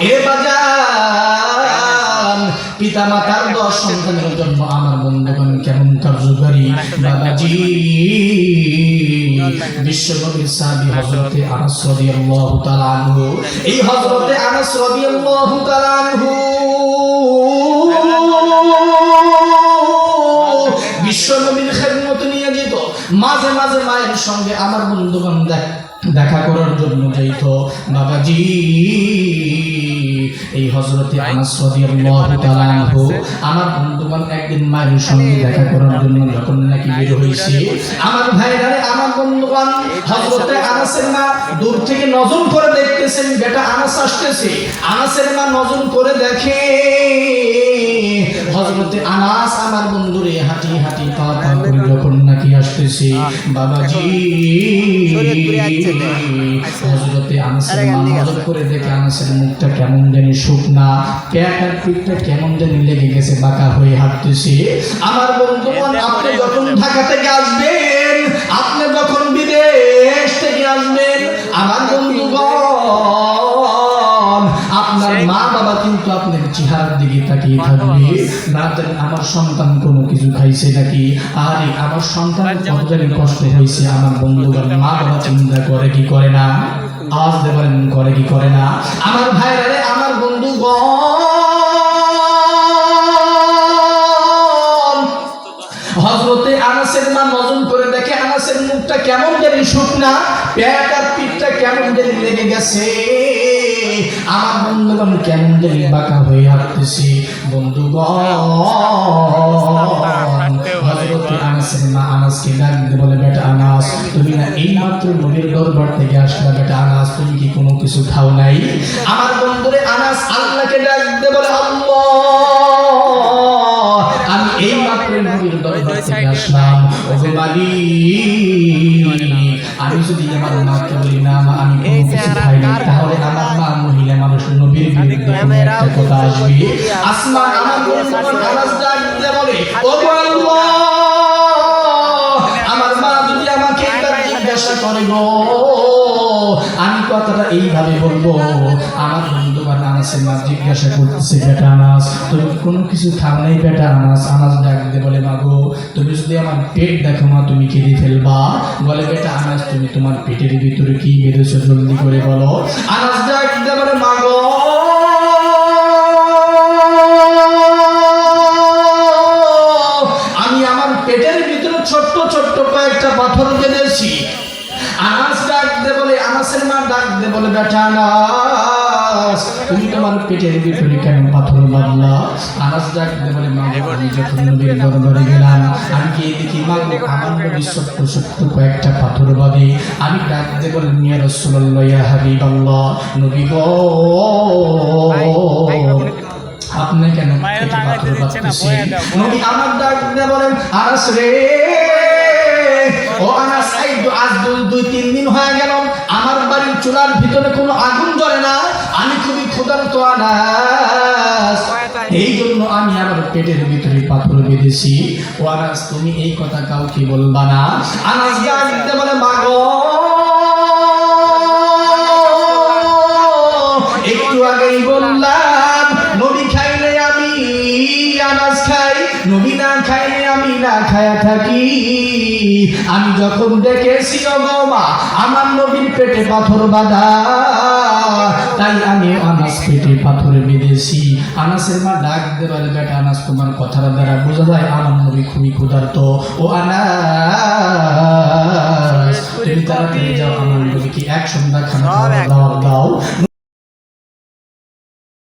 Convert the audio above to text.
এ বাজান পিতা মাতার 10 সন্তানের জন্য আমার বন্ধুগণ কেমন কার্যকারী বাবাজি বিশ্বনবীর সাহাবী হযরতে আনাস রাদিয়াল্লাহু তাআলা আনহু এই হযরতে আনাস রাদিয়াল্লাহু তাআলা আনহু বিশ্বনবীর খেদমতে নিয়ে যেত মাঝে মাঝে মায়ের সঙ্গে আমার বন্ধুগণ দেখা করার জন্য যাইত বাবাজি এই হযরতে আনাস রাদিয়াল্লাহু তাআলা আনহু আমার বন্ধুগণ একদিন মায়ের সঙ্গে দেখা করার জন্য যখন নাকি বের হইছে আমার ভাইরা আমার বন্ধুগণ হযরতে আনাসের মা দূর থেকে নজর করে দেখতেছেন বেটা আনাস আসতেছে আনাসের মা নজর করে দেখে হযরতে আনাস আমার বন্ধুরে হাঁটি হাঁটি পা পা করে যখন নাকি আসতেছে বাবাজি হযরতে আনাসের মা নজর করে দেখে আনাসের মুখটা কেমন জানি শুকনা পেটের পিঠটা কেমন জানি লেগে গেছে বাঁকা হয়ে হাঁটতেছে আমার বন্ধুগণ আপনি যখন ঢাকা থেকে আসবেন আপনি যখন বিদেশ থেকে আসবেন আমার বন্ধুগণ আপনার মা বাবা কিন্তু আপনার চেহারার দিকে তাকিয়ে থাকবে না জানি আমার সন্তান কোনো কিছু খাইছে নাকি আরে আমার সন্তানের কত জানি কষ্ট হয়েছে আমার বন্ধুগণ মা বাবা চিন্তা করে কি করে না আজ দেবেন করে কি করে না আমার ভাইরা রে আমার বন্ধুগণ হযরতে আনাসের মা নজর করে দেখে আনাসের মুখটা কেমন জানি শুকনা পেট আর পিঠটা কেমন জানি লেগে গেছে আমার বন্ধুগণ কেমন জানি বাঁকা হয়ে হাঁটতেছে বন্ধুগণ হযরতে আনাসের মা আনাসকে ডাক দিয়ে বলে বেটা আনাস তুমি না এইমাত্র নবীর দরবার থেকে আসলা বেটা আনাস তুমি কি কোনো কিছু খাও নাই আমার বন্ধুরে আনাস আল্লাহকে ডাক দিয়ে বলে আল্লাহ আমি এইমাত্র নবীর দরবার থেকে আসলাম ওগো মালিক আমি যদি আমার মাকে বলি না মা আমি কোনো কিছু খাই না তাহলে আমার মা মহিলা মানুষ নবীর বিরুদ্ধে একটা কথা আসবে আসমান আমার বন্ধুগণ আনাস ডাক দিয়ে বলে ওগো আল্লাহ আমার মা যদি আমাকে এটা জিজ্ঞাসা করে গো আমি কথাটা এইভাবে বলবো আমার বন্ধুগণ আনাসের মা জিজ্ঞাসা করতেছে বেটা আনাস তুমি কোনো কিছু খাও নাই বেটা আনাস আনাস ডাক দিয়ে বলে মা গো তুমি যদি আমার পেট দেখো মা তুমি কেঁদে ফেলবা বলে বেটা আনাস তুমি তোমার পেটের ভিতরে কি বেঁধেছো জলদি করে বলো আনাস ডাক দিয়ে বলে মা গো আমি আমার পেটের ভিতরে ছোট্ট ছোট্ট কয়েকটা পাথর বেঁধেছি আনাস ডাক দে বলে আনাসের মা ডাক দে বলে বেটা আনাস তুমি তোমার পেটের ভিতরে কেন পাথর বাঁধলা আনাস ডাক দে বলে মা আমি যখন নবীর দরবারে গেলাম আমি গিয়ে দেখি মা আমার নবী ছোট্ট ছোট্ট কয়েকটা পাথর বাঁধে আমি ডাক দে বলে ইয়া রাসূলুল্লাহ ইয়া হাবিবাল্লাহ নবী গো আপনি কেন পেটে পাথর বাঁধতেছেন নবী আমার ডাক দে বলেন আনাস রে ও আনাস আজ 2-3 দিন হয়ে গেল আমার বাড়ির চুলার ভিতরে কোনো আগুন জ্বলে না আমি খুবই ক্ষুধার্ত আনাস এই জন্য আমি আমার পেটের ভিতরে পাথর বেঁধেছি ও আনাস তুমি এই কথা কাউকে বলবা না আনাস ডাকতে বলে মা গো একটু আগেই বললাম নবী খাইলে আমি আনাস খাই নবী না খাইলে আমি না খায়া থাকি আমি যখন দেখেছি গো মা আমার নবীর পেটে পাথর বাঁধা তাই আমি আনাস পেটে পাথর বেঁধেছি আনাসের মা ডাক দেবারে বেটা আনাস তোমার কথার দ্বারা বোঝা যায় আমার নবী খুবই ক্ষুধার্ত ও আনাস তুমি তাড়াতাড়ি যাও আমার নবীকে এক সন্ধ্যা খানা দাও